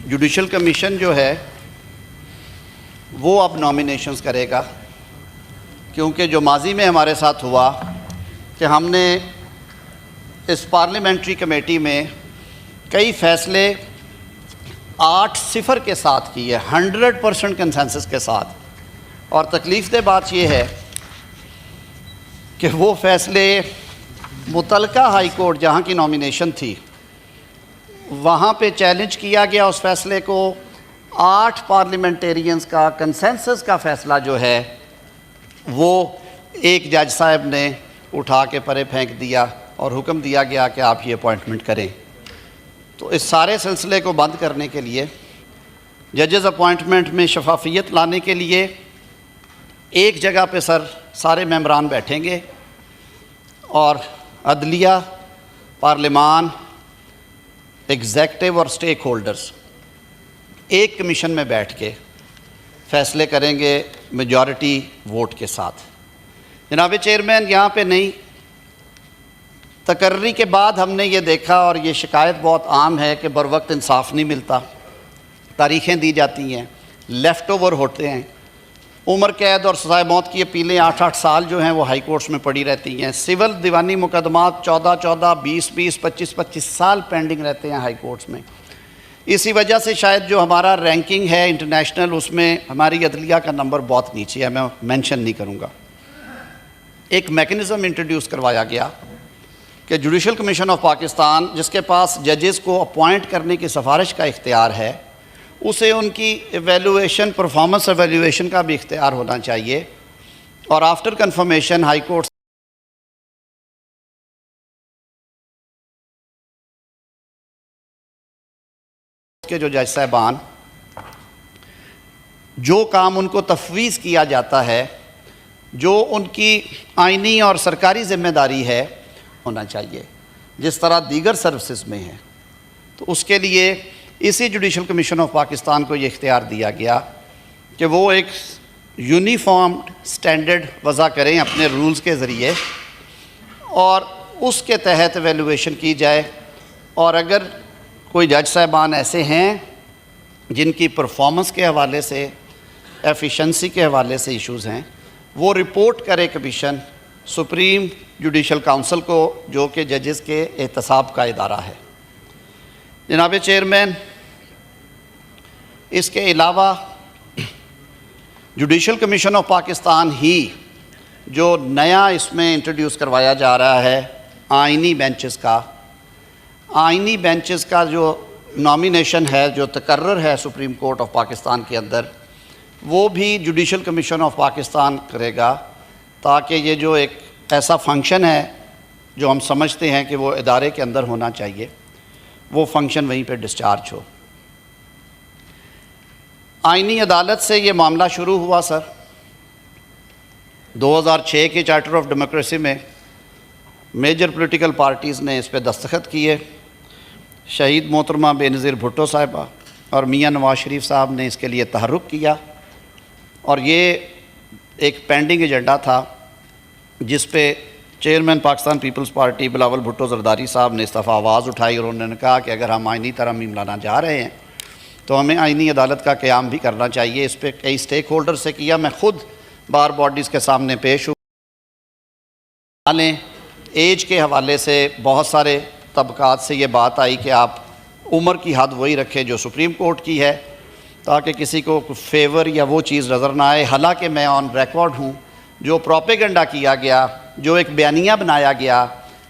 Judicial commission جو ہے وہ اب نامینیشنز کرے گا، کیونکہ جو ماضی میں ہمارے ساتھ ہوا کہ ہم نے اس پارلیمنٹری کمیٹی میں کئی فیصلے 8-0 کے ساتھ کیے، 100% کنسنسس کے ساتھ، اور تکلیف دہ بات یہ ہے کہ وہ فیصلے متعلقہ ہائی کورٹ جہاں کی نامینیشن تھی وہاں پہ چیلنج کیا گیا اس فیصلے کو، 8 پارلیمنٹیرینز کا کنسنسس کا فیصلہ جو ہے وہ ایک جج صاحب نے اٹھا کے پرے پھینک دیا اور حکم دیا گیا کہ آپ یہ اپوائنٹمنٹ کریں۔ تو اس سارے سلسلے کو بند کرنے کے لیے، ججز اپوائنٹمنٹ میں شفافیت لانے کے لیے ایک جگہ پہ سارے ممبران بیٹھیں گے اور عدلیہ، پارلیمان، ایگزیکٹو اور سٹیک ہولڈرز ایک کمیشن میں بیٹھ کے فیصلے کریں گے میجورٹی ووٹ کے ساتھ۔ جناب چیئرمین، یہاں پہ نہیں، تقرری کے بعد ہم نے یہ دیکھا، اور یہ شکایت بہت عام ہے کہ بروقت انصاف نہیں ملتا، تاریخیں دی جاتی ہیں، لیفٹ اوور ہوتے ہیں، عمر قید اور سزائے موت کی اپیلیں 8 سال جو ہیں وہ ہائی کورٹس میں پڑی رہتی ہیں، سول دیوانی مقدمات 14 20 25 سال پینڈنگ رہتے ہیں ہائی کورٹس میں۔ اسی وجہ سے شاید جو ہمارا رینکنگ ہے انٹرنیشنل، اس میں ہماری عدلیہ کا نمبر بہت نیچے ہے، میں مینشن نہیں کروں گا۔ ایک میکنزم انٹروڈیوس کروایا گیا کہ جوڈیشل کمیشن آف پاکستان، جس کے پاس ججز کو اپوائنٹ کرنے کی سفارش کا اختیار ہے، اسے ان کی ایویلویشن، پرفارمنس ایویلویشن کا بھی اختیار ہونا چاہیے، اور آفٹر کنفرمیشن ہائی کورٹ کے جو جج صاحبان جو کام ان کو تفویض کیا جاتا ہے، جو ان کی آئینی اور سرکاری ذمہ داری ہے، ہونا چاہیے جس طرح دیگر سروسز میں ہے۔ تو اس کے لیے اسی جوڈیشل کمیشن آف پاکستان کو یہ اختیار دیا گیا کہ وہ ایک یونیفارم سٹینڈرڈ وضع کریں اپنے رولز کے ذریعے، اور اس کے تحت ایویلویشن کی جائے، اور اگر کوئی جج صاحبان ایسے ہیں جن کی پرفارمنس کے حوالے سے، ایفیشنسی کے حوالے سے ایشوز ہیں، وہ رپورٹ کرے کمیشن سپریم جوڈیشل کاؤنسل کو، جو کہ ججز کے احتساب کا ادارہ ہے۔ جناب چیئرمین، اس کے علاوہ جوڈیشل کمیشن آف پاکستان ہی جو نیا اس میں انٹروڈیوس کروایا جا رہا ہے آئینی بینچز کا جو نامینیشن ہے، جو تقرر ہے سپریم کورٹ آف پاکستان کے اندر، وہ بھی جوڈیشل کمیشن آف پاکستان کرے گا، تاکہ یہ جو ایک ایسا فنکشن ہے جو ہم سمجھتے ہیں کہ وہ ادارے کے اندر ہونا چاہیے، وہ فنکشن وہیں پہ ڈسچارج ہو۔ آئینی عدالت سے یہ معاملہ شروع ہوا 2006 کے چارٹر آف ڈیموکریسی میں میجر پولیٹیکل پارٹیز نے اس پہ دستخط کیے، شہید محترمہ بے نظیر بھٹو صاحبہ اور میاں نواز شریف صاحب نے اس کے لیے تحرک کیا، اور یہ ایک پینڈنگ ایجنڈا تھا جس پہ chairman Pakistan Peoples Party Bilawal Bhutto Zardari صاحب نے اس دفعہ آواز اٹھائی، اور انہوں نے کہا کہ اگر ہم آئینی ترمیم لانا چاہ رہے ہیں تو ہمیں آئینی عدالت کا قیام بھی کرنا چاہیے۔ اس پہ کئی سٹیک ہولڈر سے کیا، میں خود بار باڈیز کے سامنے پیش ہوں۔ ایج کے حوالے سے بہت سارے طبقات سے یہ بات آئی کہ آپ عمر کی حد وہی رکھیں جو سپریم کورٹ کی ہے، تاکہ کسی کو فیور یا وہ چیز نظر نہ آئے۔ حالانکہ میں آن ریکارڈ ہوں، جو پروپیگنڈا کیا گیا، جو ایک بیانیہ بنایا گیا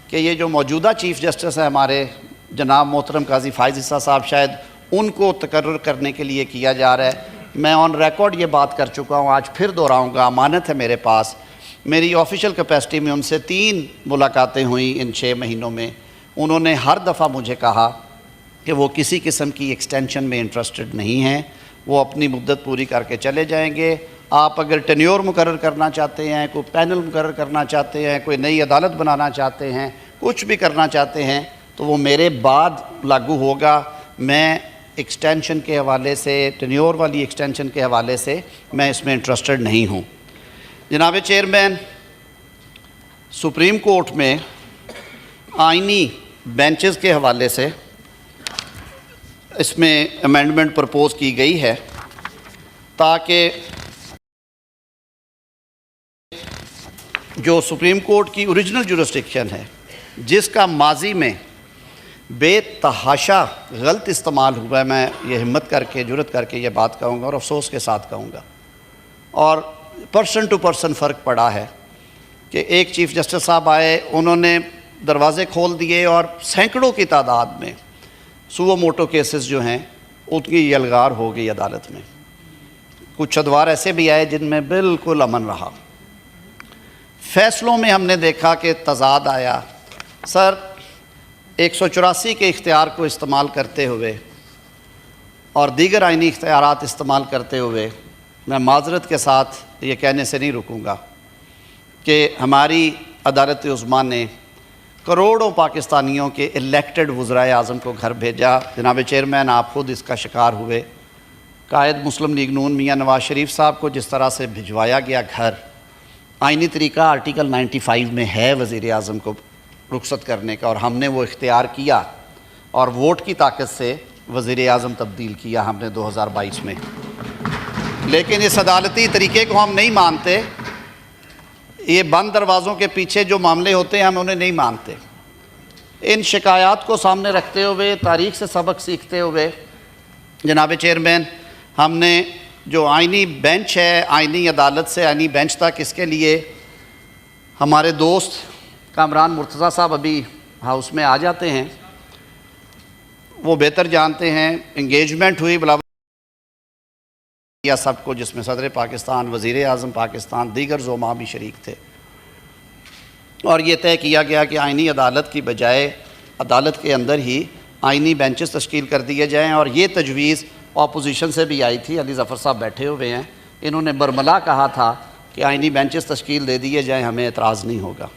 کہ یہ جو موجودہ چیف جسٹس ہیں ہمارے جناب محترم قاضی فائز عیسیٰ صاحب، شاید ان کو تقرر کرنے کے لیے کیا جا رہا ہے۔ میں آن ریکارڈ یہ بات کر چکا ہوں، آج پھر دہراؤں گا، امانت ہے میرے پاس۔ میری آفیشیل کیپیسٹی میں ان سے 3 ملاقاتیں ہوئیں ان 6 مہینوں میں۔ انہوں نے ہر دفعہ مجھے کہا کہ وہ کسی قسم کی ایکسٹینشن میں انٹرسٹڈ نہیں ہیں، وہ اپنی مدت پوری کر کے چلے جائیں گے۔ آپ اگر ٹینیور مقرر کرنا چاہتے ہیں، کوئی پینل مقرر کرنا چاہتے ہیں، کوئی نئی عدالت بنانا چاہتے ہیں، کچھ بھی کرنا چاہتے ہیں، تو وہ میرے بعد لاگو ہوگا۔ میں ایکسٹینشن کے حوالے سے، ٹینیور والی ایکسٹینشن کے حوالے سے میں اس میں انٹرسٹڈ نہیں ہوں۔ جناب چیئرمین، سپریم کورٹ میں آئینی بینچز کے حوالے سے اس میں امینڈمنٹ پرپوز کی گئی ہے تاکہ جو سپریم کورٹ کی اوریجنل جورسڈکشن ہے، جس کا ماضی میں بے تحاشا غلط استعمال ہوا ہے، میں یہ ہمت کر کے جرت کر کے یہ بات کہوں گا اور افسوس کے ساتھ کہوں گا، اور پرسن ٹو پرسن فرق پڑا ہے کہ ایک چیف جسٹس صاحب آئے، انہوں نے دروازے کھول دیے اور سینکڑوں کی تعداد میں سو موٹو کیسز جو ہیں ان کی یلغار ہو گئی عدالت میں۔ کچھ ادوار ایسے بھی آئے جن میں بالکل امن رہا۔ فیصلوں میں ہم نے دیکھا کہ تضاد آیا۔ سر 184 کے اختیار کو استعمال کرتے ہوئے اور دیگر آئینی اختیارات استعمال کرتے ہوئے میں معذرت کے ساتھ یہ کہنے سے نہیں رکوں گا کہ ہماری عدالت عظمیٰ نے کروڑوں پاکستانیوں کے الیکٹڈ وزرائے اعظم کو گھر بھیجا۔ جناب چیئرمین، آپ خود اس کا شکار ہوئے۔ قائد مسلم لیگ نون میاں نواز شریف صاحب کو جس طرح سے بھجوایا گیا گھر، آئینی طریقہ آرٹیکل 95 میں ہے وزیر اعظم کو رخصت کرنے کا، اور ہم نے وہ اختیار کیا اور ووٹ کی طاقت سے وزیر اعظم تبدیل کیا ہم نے 2022 میں۔ لیکن اس عدالتی طریقے کو ہم نہیں مانتے۔ یہ بند دروازوں کے پیچھے جو معاملے ہوتے ہیں ہم انہیں نہیں مانتے۔ ان شکایات کو سامنے رکھتے ہوئے، تاریخ سے سبق سیکھتے ہوئے، جناب چیئرمین، ہم نے جو آئینی بینچ ہے، آئینی عدالت سے آئینی بینچ تک، اس کے لیے ہمارے دوست کامران مرتضیٰ صاحب ابھی ہاؤس میں آ جاتے ہیں، وہ بہتر جانتے ہیں۔ انگیجمنٹ ہوئی بلاول یا سب کو، جس میں صدر پاکستان، وزیر اعظم پاکستان، دیگر زعماء بھی شریک تھے، اور یہ طے کیا گیا کہ آئینی عدالت کی بجائے عدالت کے اندر ہی آئینی بینچز تشکیل کر دیے جائیں۔ اور یہ تجویز اپوزیشن سے بھی آئی تھی، علی ظفر صاحب بیٹھے ہوئے ہیں، انہوں نے برملا کہا تھا کہ آئینی بینچز تشکیل دے دیے جائیں، ہمیں اعتراض نہیں ہوگا۔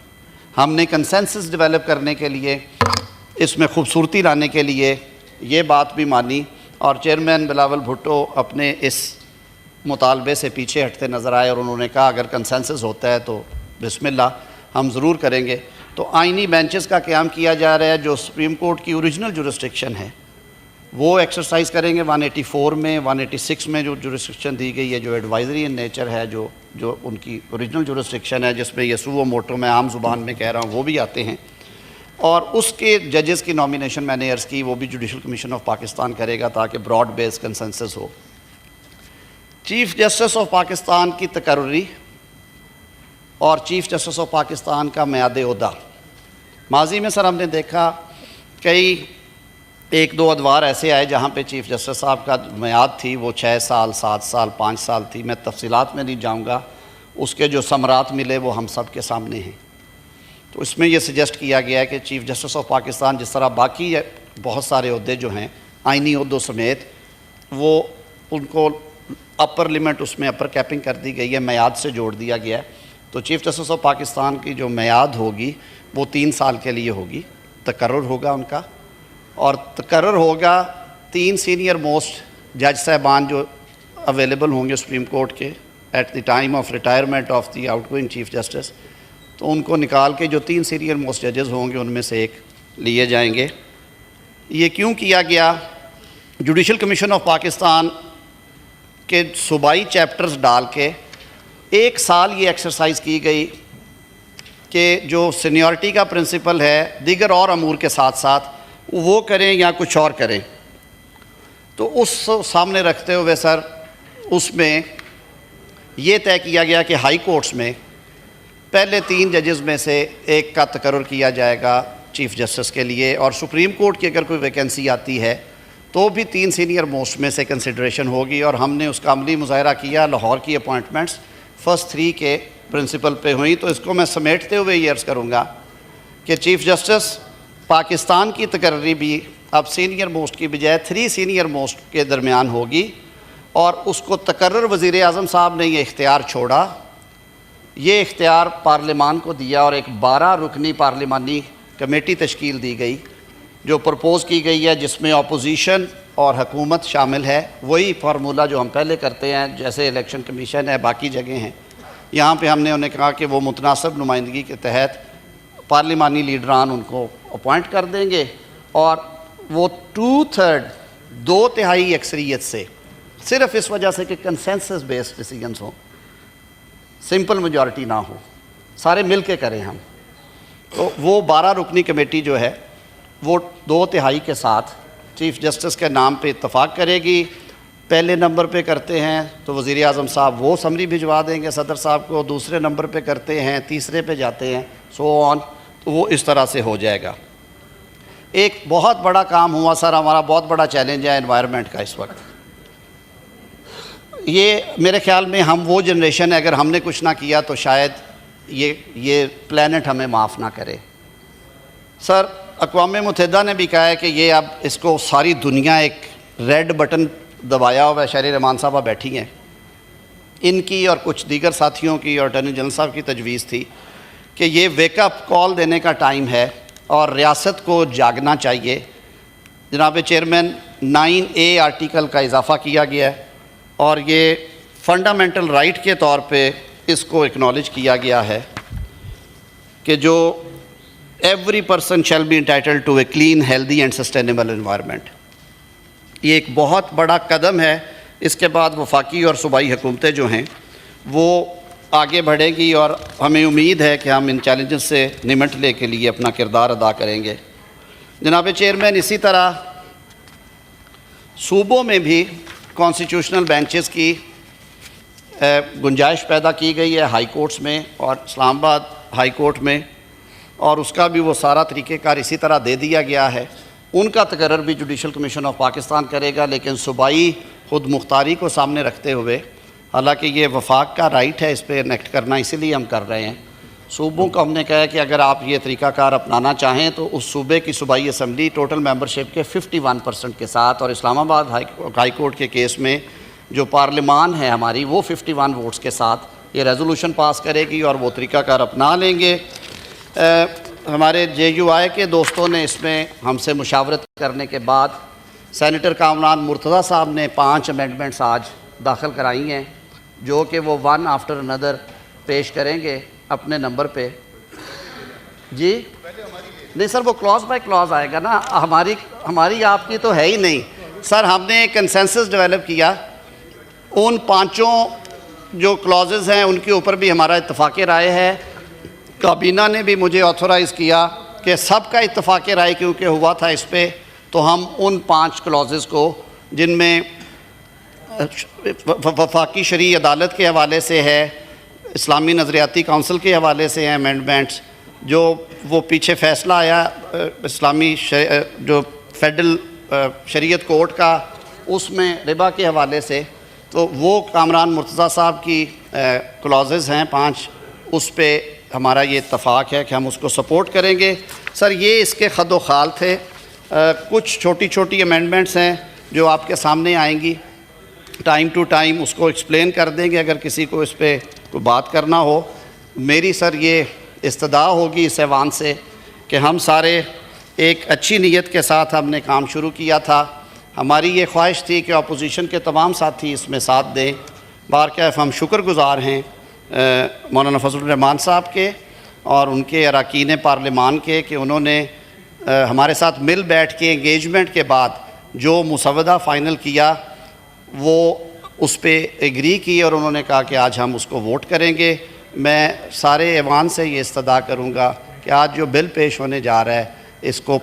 ہم نے کنسنسس ڈیولپ کرنے کے لیے، اس میں خوبصورتی لانے کے لیے یہ بات بھی مانی، اور چیئرمین بلاول بھٹو اپنے اس مطالبے سے پیچھے ہٹتے نظر آئے، اور انہوں نے کہا اگر کنسنسس ہوتا ہے تو بسم اللہ، ہم ضرور کریں گے۔ تو آئینی بینچز کا قیام کیا جا رہا ہے، جو سپریم کورٹ کی اوریجنل جورسڈکشن ہے وہ ایکسرسائز کریں گے۔ 184 میں، 186 میں جو جورسڈکشن دی گئی ہے، جو ایڈوائزری ان نیچر ہے، جو ان کی اوریجنل جورسڈکشن ہے، جس میں یہ سو موٹو میں عام زبان میں کہہ رہا ہوں، وہ بھی آتے ہیں، اور اس کے ججز کی نامینیشن میں نے عرض کی وہ بھی جوڈیشل کمیشن آف پاکستان کرے گا تاکہ براڈ بیس کنسنسس ہو۔ چیف جسٹس آف پاکستان کی تقرری اور چیف جسٹس آف پاکستان کا میعاد عہدہ، ماضی میں سر ہم نے دیکھا کئی ایک دو ادوار ایسے آئے جہاں پہ چیف جسٹس صاحب کا میعاد تھی وہ 6 سال، 7 سال، 5 سال تھی۔ میں تفصیلات میں نہیں جاؤں گا، اس کے جو ثمرات ملے وہ ہم سب کے سامنے ہیں۔ تو اس میں یہ سجیسٹ کیا گیا ہے کہ چیف جسٹس آف پاکستان، جس طرح باقی بہت سارے عہدے جو ہیں آئینی عہدوں سمیت، وہ ان کو اپر لیمٹ، اس میں اپر کیپنگ کر دی گئی ہے، میعاد سے جوڑ دیا گیا ہے۔ تو چیف جسٹس آف پاکستان کی جو میعاد ہوگی وہ 3 سال کے لیے ہوگی، تقرر ہوگا ان کا، اور تقرر ہوگا 3 سینئر موسٹ جج صاحبان جو اویلیبل ہوں گے سپریم کورٹ کے at the time of retirement of the outgoing chief justice, تو ان کو نکال کے جو 3 سینئر موسٹ ججز ہوں گے ان میں سے ایک لیے جائیں گے۔ یہ کیوں کیا گیا؟ جوڈیشل کمیشن آف پاکستان کے صوبائی چیپٹرز ڈال کے 1 سال یہ ایکسرسائز کی گئی کہ جو سینیورٹی کا پرنسپل ہے دیگر اور امور کے ساتھ ساتھ وہ کریں یا کچھ اور کریں۔ تو اس سامنے رکھتے ہوئے سر اس میں یہ طے کیا گیا کہ ہائی کورٹس میں پہلے 3 ججز میں سے ایک کا تقرر کیا جائے گا چیف جسٹس کے لیے، اور سپریم کورٹ کی اگر کوئی ویکینسی آتی ہے تو بھی 3 سینئر موسٹ میں سے کنسیڈریشن ہوگی، اور ہم نے اس کا عملی مظاہرہ کیا۔ لاہور کی اپوائنٹمنٹس فرسٹ 3 کے پرنسپل پہ ہوئیں۔ تو اس کو میں سمیٹتے ہوئے یہ عرض کروں گا کہ چیف جسٹس پاکستان کی تقرری بھی اب سینئر موسٹ کی بجائے 3 سینئر موسٹ کے درمیان ہوگی، اور اس کو تقرر وزیر اعظم صاحب نے یہ اختیار چھوڑا، یہ اختیار پارلیمان کو دیا، اور ایک 12 رکنی پارلیمانی کمیٹی تشکیل دی گئی جو پرپوز کی گئی ہے، جس میں اپوزیشن اور حکومت شامل ہے۔ وہی فارمولہ جو ہم پہلے کرتے ہیں، جیسے الیکشن کمیشن ہے، باقی جگہیں ہیں، یہاں پہ ہم نے انہیں کہا کہ وہ متناسب نمائندگی کے تحت پارلیمانی لیڈران ان کو اپوائنٹ کر دیں گے، اور وہ 2/3 2/3 اکثریت سے، صرف اس وجہ سے کہ کنسنسس بیسڈ ڈیسیجنز ہوں، سمپل میجورٹی نہ ہو، سارے مل کے کریں ہم، تو وہ 12 رکنی کمیٹی جو ہے وہ 2/3 کے ساتھ چیف جسٹس کے نام پہ اتفاق کرے گی۔ پہلے نمبر پہ کرتے ہیں تو وزیر اعظم صاحب وہ سمری بھجوا دیں گے صدر صاحب کو، دوسرے نمبر پہ کرتے ہیں، تیسرے پہ جاتے ہیں، سو آن، تو وہ اس طرح سے ہو جائے گا۔ ایک بہت بڑا کام ہوا سر، ہمارا بہت بڑا چیلنج ہے انوائرمنٹ کا اس وقت۔ یہ میرے خیال میں ہم وہ جنریشن ہے، اگر ہم نے کچھ نہ کیا تو شاید یہ پلانٹ ہمیں معاف نہ کرے۔ سر اقوام متحدہ نے بھی کہا ہے کہ یہ اب اس کو ساری دنیا ایک ریڈ بٹن دبایا ہوا ہے، شہری رحمان صاحبہ بیٹھی ہیں، ان کی اور کچھ دیگر ساتھیوں کی اور اٹارنی جنرل صاحب کی تجویز تھی کہ یہ ویک اپ کال دینے کا ٹائم ہے اور ریاست کو جاگنا چاہیے۔ جناب چیئرمین 9A آرٹیکل کا اضافہ کیا گیا ہے اور یہ فنڈامنٹل رائٹ کے طور پہ اس کو اکنالج کیا گیا ہے کہ جو every person shall be entitled to a clean healthy and sustainable environment. یہ ایک بہت بڑا قدم ہے۔ اس کے بعد وفاقی اور صوبائی حکومتیں جو ہیں وہ آگے بڑھیں گی اور ہمیں امید ہے کہ ہم ان چیلنجز سے نمٹنے کے لیے اپنا کردار ادا کریں گے۔ جناب چیئرمین، اسی طرح صوبوں میں بھی کانسٹیٹیوشنل بینچز کی گنجائش پیدا کی گئی ہے ہائی کورٹس میں اور اسلام آباد ہائی کورٹ میں، اور اس کا بھی وہ سارا طریقہ کار اسی طرح دے دیا گیا ہے۔ ان کا تقرر بھی جوڈیشل کمیشن آف پاکستان کرے گا، لیکن صوبائی خود مختاری کو سامنے رکھتے ہوئے، حالانکہ یہ وفاق کا رائٹ ہے اس پہ انیکٹ کرنا، اسی لیے ہم کر رہے ہیں، صوبوں کو ہم نے کہا ہے کہ اگر آپ یہ طریقہ کار اپنانا چاہیں تو اس صوبے کی صوبائی اسمبلی ٹوٹل ممبرشپ کے 51% کے ساتھ، اور اسلام آباد ہائی کورٹ کے کیس میں جو پارلیمان ہے ہماری وہ 51 ووٹس کے ساتھ یہ ریزولوشن پاس کرے گی اور وہ طریقہ کار اپنا لیں گے۔ ہمارے JUI کے دوستوں نے اس میں ہم سے مشاورت کرنے کے بعد سینیٹر کامران مرتضیٰ صاحب نے 5 امینڈمنٹس آج داخل کرائی ہیں، جو کہ وہ ون آفٹر انادر پیش کریں گے اپنے نمبر پہ۔ جی نہیں سر، وہ کلاز بائی کلاز آئے گا نا، ہماری آپ کی تو ہے ہی نہیں سر۔ ہم نے ایک کنسنسس ڈیولپ کیا، ان 5 جو کلازز ہیں ان کے اوپر بھی ہمارا اتفاق رائے ہے۔ کابینہ نے بھی مجھے آتھورائز کیا کہ سب کا اتفاق رائے کیونکہ ہوا تھا اس پہ، تو ہم ان 5 کلازز کو جن میں وفاقی شرعی عدالت کے حوالے سے ہے، اسلامی نظریاتی کونسل کے حوالے سے ہیں امینڈمنٹس، جو وہ پیچھے فیصلہ آیا اسلامی جو فیڈرل شریعت کورٹ کا، اس میں ربا کے حوالے سے، تو وہ کامران مرتضیٰ صاحب کی کلازز ہیں 5، اس پہ ہمارا یہ اتفاق ہے کہ ہم اس کو سپورٹ کریں گے۔ سر یہ اس کے خد و خال تھے، کچھ چھوٹی چھوٹی امینڈمنٹس ہیں جو آپ کے سامنے آئیں گی، ٹائم ٹو ٹائم اس کو ایکسپلین کر دیں گے اگر کسی کو اس پہ کوئی بات کرنا ہو۔ میری سر یہ استدعا ہوگی اس ایوان سے کہ ہم سارے ایک اچھی نیت کے ساتھ ہم نے کام شروع کیا تھا، ہماری یہ خواہش تھی کہ اپوزیشن کے تمام ساتھی اس میں ساتھ دیں۔ بارکیف ہم شکر گزار ہیں مولانا فضل الرحمان صاحب کے اور ان کے اراکین پارلیمان کے کہ انہوں نے ہمارے ساتھ مل بیٹھ کے انگیجمنٹ کے بعد جو مسودہ فائنل کیا وہ اس پہ ایگری کی، اور انہوں نے کہا کہ آج ہم اس کو ووٹ کریں گے۔ میں سارے ایوان سے یہ استدعا کروں گا کہ آج جو بل پیش ہونے جا رہا ہے اس کو